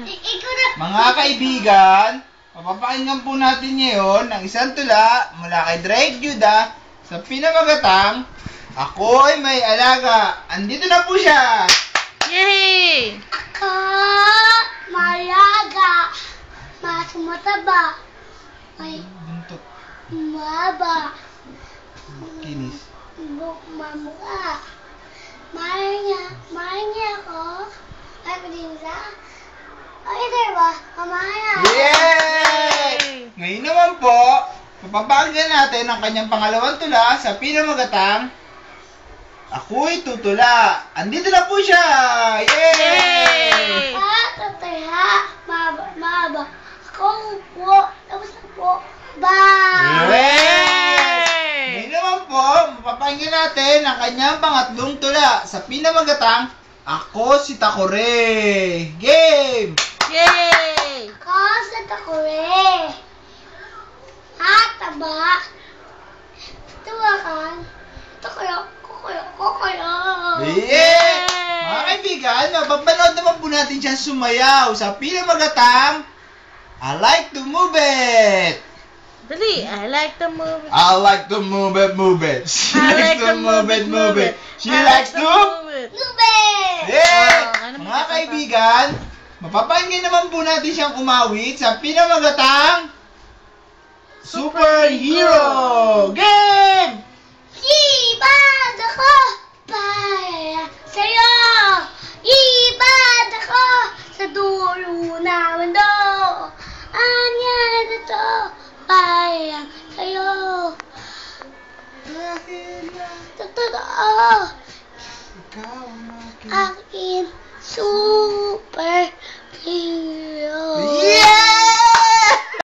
Mga kaibigan, mapapakinggan po natin ngayon ang isang tula mula kay Drake Judah sa pinamagatang Ako'y May Alaga. Andito na po siya! Yay! Ako, malaga, mataba, may Buntot. maba, Kinis. mamukha. Mahal niya ako. Ay, pinisa. Ay, diba? Mamaya. Yay! Ngayon naman po, mapapakinggan natin ang kanyang pangalawang tula sa pinamagatang Ako'y Tutula. Andito na po siya! Yay! Tataya, maba. Ako po, tapos na po. Bye! Yes! Ngayon naman po, mapapakinggan natin ang kanyang pangatlong tula sa pinamagatang Ako si Takore. Game! Yay! Ako sa takore. Taba. Tuwakan. Kukuyo. Yeah! Mga kaibigan, mapapanood naman po natin siyang sumayaw sa pinamagatang I like to move it. Dali, I like to move it. I like to move it. She I likes to move it. She likes to... move it. Nube! Yeah! Oh, ano Mga magkakapa? kaibigan, mapapakinggan naman po natin siyang umawit sa pinamagatang Superhero Game! Ibad ako! Para sa'yo! Ibad ako! Sa dulo ng mundo! Anya na to! Para sa'yo! Dahil lang Totoo! ikaw ang aking Akin super